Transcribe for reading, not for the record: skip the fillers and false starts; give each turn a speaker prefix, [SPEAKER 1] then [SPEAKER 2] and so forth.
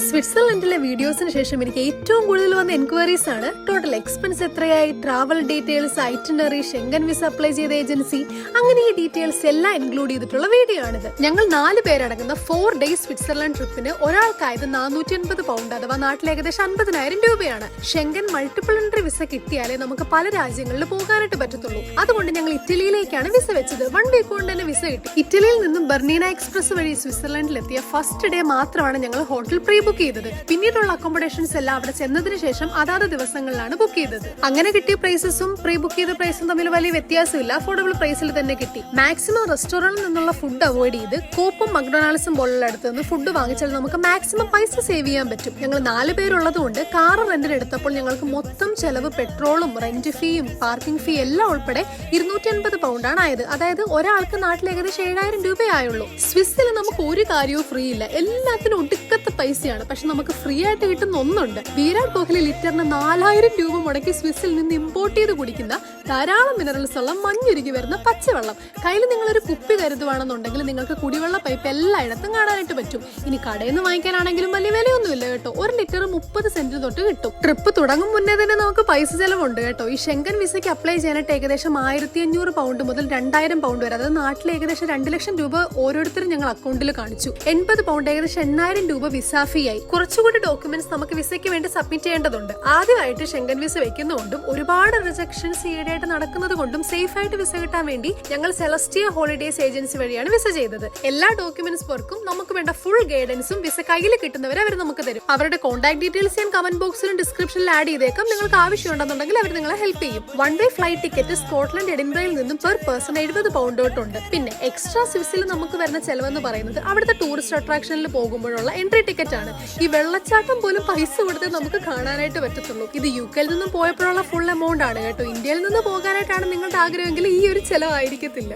[SPEAKER 1] സ്വിറ്റ്സർലൻഡിലെ വീഡിയോസിന് ശേഷം എനിക്ക് ഏറ്റവും കൂടുതൽ വന്ന എൻക്വയറീസ് ആണ് ടോട്ടൽ എക്സ്പെൻസ് എത്രയായി, travel details, itinerary, Schengen visa apply ചെയ്ത ഏജൻസി, അങ്ങനെ ഈ ഡീറ്റെയിൽസ് എല്ലാം ഇൻക്ലൂഡ് ചെയ്തിട്ടുള്ള വീഡിയോ ആണിത്. ഞങ്ങൾ 4 പേരടങ്ങുന്ന 4 ഡേയ്സ് സ്വിറ്റ്സർലൻഡ് ട്രിപ്പിന് ഒരാൾക്കായത് 480 പൗണ്ട് അഥവാ നാട്ടിൽ ഏകദേശം 50,000 രൂപയാണ്. ഷെങ്കൻ മൾട്ടിപ്പിൾ എൻട്രി വിസ കിട്ടിയാലേ നമുക്ക് പല രാജ്യങ്ങളിൽ പോകാനായിട്ട് പറ്റത്തുള്ളൂ. അതുകൊണ്ട് ഞങ്ങൾ ഇറ്റലിയിലേക്കാണ് വിസ വെച്ചത്. 1 വീക്ക് കൊണ്ട് തന്നെ വിസ കിട്ടി. ഇറ്റലിയിൽ നിന്നും ബെർണീന എക്സ്പ്രസ് വഴി സ്വിറ്റ്സർലൻഡിലെത്തിയ ഫസ്റ്റ് ഡേ മാത്രമാണ് ഞങ്ങൾ ഹോട്ടൽ പ്രീ ബുക്ക് ചെയ്തത്. പിന്നീടുള്ള അക്കോമഡേഷൻസ് എല്ലാം അവിടെ ചെന്നതിന് ശേഷം അതാത് ദിവസങ്ങളിലാണ് ബുക്ക് ചെയ്തത്. അങ്ങനെ കിട്ടിയ പ്രൈസസും പ്രീ ബുക്ക് ചെയ്ത പ്രൈസും തമ്മിൽ വലിയ വ്യത്യാസമില്ല. അഫോർഡബിൾ പ്രൈസിൽ തന്നെ കിട്ടി. മാക്സിമം റെസ്റ്റോറന്റിൽ നിന്നുള്ള ഫുഡ് അവോയ്ഡ് ചെയ്ത് കോപ്പും മക്ഡൊണാൾഡ്സും പോലുള്ള അടുത്ത് നിന്ന് ഫുഡ് വാങ്ങിച്ചാൽ നമുക്ക് മാക്സിമം പൈസ സേവ് ചെയ്യാൻ പറ്റും. ഞങ്ങൾ 4 പേരുള്ളത് കൊണ്ട് കാർ റെന്റിന് എടുത്തപ്പോൾ ഞങ്ങൾക്ക് മൊത്തം ചെലവ് പെട്രോളും റെന്റ് ഫീയും പാർക്കിംഗ് ഫീ എല്ലാം ഉൾപ്പെടെ 280 പൗണ്ടാണ് ആയത്. അതായത് ഒരാൾക്ക് നാട്ടിൽ ഏകദേശം 7,000 രൂപയായുള്ളൂ. സ്വിസ്സിൽ നമുക്ക് ഒരു കാര്യവും ഫ്രീ ഇല്ല. എല്ലാത്തിനും ഒടുക്കത്തെ പൈസയാണ്. പക്ഷെ നമുക്ക് ഫ്രീ ആയിട്ട് കിട്ടുന്ന ഒന്നുണ്ട്. വിരാട് കോഹ്ലി ലിറ്ററിന് 4,000 രൂപ മുടക്കി സ്വിസ്സിൽ നിന്ന് ഇമ്പോർട്ട് ചെയ്ത് കുടിക്കുന്ന ധാരാളം മിനറൽസ് ഉള്ള മഞ്ഞുരുകി വരുന്ന പച്ചവെള്ളം. കയ്യിൽ നിങ്ങളൊരു കുപ്പി കരുതുവാണെന്നുണ്ടെങ്കിൽ നിങ്ങൾക്ക് കുടിവെള്ള പൈപ്പ് എല്ലായിടത്തും കാണാനായിട്ട് പറ്റും. ഇനി കടയിൽ നിന്ന് വാങ്ങിക്കാനാണെങ്കിലും വലിയ വിലയൊന്നുമില്ല കേട്ടോ. 1 ലിറ്റർ 30 സെന്റ് തൊട്ട് കിട്ടും. ട്രിപ്പ് തുടങ്ങും മുന്നേ തന്നെ നമുക്ക് പൈസ ചെലവുണ്ട് കേട്ടോ. ഈ ഷെങ്കൻ വിസയ്ക്ക് അപ്ലൈ ചെയ്യാനായിട്ട് ഏകദേശം 1,500 പൗണ്ട് മുതൽ 2,000 പൗണ്ട് വരെ, അതായത് നാട്ടിൽ ഏകദേശം 2 ലക്ഷം രൂപ ഓരോരുത്തരും ഞങ്ങൾ അക്കൗണ്ടിൽ കാണിച്ചു. 80 പൗണ്ട് ഏകദേശം 8,000 രൂപ വിസ ഫീ ആയി. കുറച്ചുകൂടി ഡോക്യുമെന്റ്സ് നമുക്ക് വിസയ്ക്ക് വേണ്ടി സബ്മിറ്റ് ചെയ്യേണ്ടതുണ്ട്. ആദ്യമായിട്ട് ഷെങ്കൻ വിസ വെക്കുന്നതുകൊണ്ടും ഒരുപാട് റിജക്ഷൻസ് ഈയിടെയായിട്ട് നടക്കുന്നത് കൊണ്ടും സേഫ് ആയിട്ട് വിസ കിട്ടാൻ വേണ്ടി ഞങ്ങൾ സെലസ്റ്റിയ ഹോളിഡേസ് ഏജൻസി വഴിയാണ് വിസ ചെയ്തത്. എല്ലാ ഡോക്യുമെന്റ്സ് വർക്കും നമുക്ക് വേണ്ട ഫുൾ ഗൈഡൻസും വിസ കയ്യിൽ കിട്ടുന്നവരെ അവർ നമുക്ക് തരും. അവരുടെ കോൺടാക്ട് ഡീറ്റെയിൽസ് ഞാൻ കമന്റ് ബോക്സിലും ഡിസ്ക്രിപ്ഷനിൽ ആഡ് ചെയ്തേക്കാം. നിങ്ങൾക്ക് ആവശ്യമുണ്ടെന്നുണ്ടെങ്കിൽ അവർ നിങ്ങളെ ഹെൽപ്പ് ചെയ്യും. 1 വേ ഫ്ലൈറ്റ് ടിക്കറ്റ് സ്കോട്ട്ലൻഡ് എഡിൻബറയിൽ നിന്നും പെർ പേഴ്സൺ 70 പൗണ്ട് തൊട്ടുണ്ട്. പിന്നെ എക്സ്ട്രാ സ്വിസ്സിൽ നമുക്ക് വരുന്ന ചെലവെന്ന് പറയുന്നത് അവിടുത്തെ ടൂറിസ്റ്റ് അട്രാക്ഷനിൽ പോകുമ്പോഴുള്ള എൻട്രി ടിക്കറ്റ് ആണ്. ഈ വെള്ളച്ചാട്ടം പോലും പൈസ കൊടുത്ത് നമുക്ക് കാണാനായിട്ട് പറ്റത്തുള്ളൂ. ഇത് UK നിന്നും പോയപ്പോഴുള്ള ഫുൾ എമൗണ്ട് ആണ് കേട്ടോ. ഇന്ത്യയിൽ നിന്ന് പോകാനായിട്ടാണ് നിങ്ങളുടെ ആഗ്രഹമെങ്കിൽ ഈ ഒരു ചെലവായിരിക്കത്തില്ല.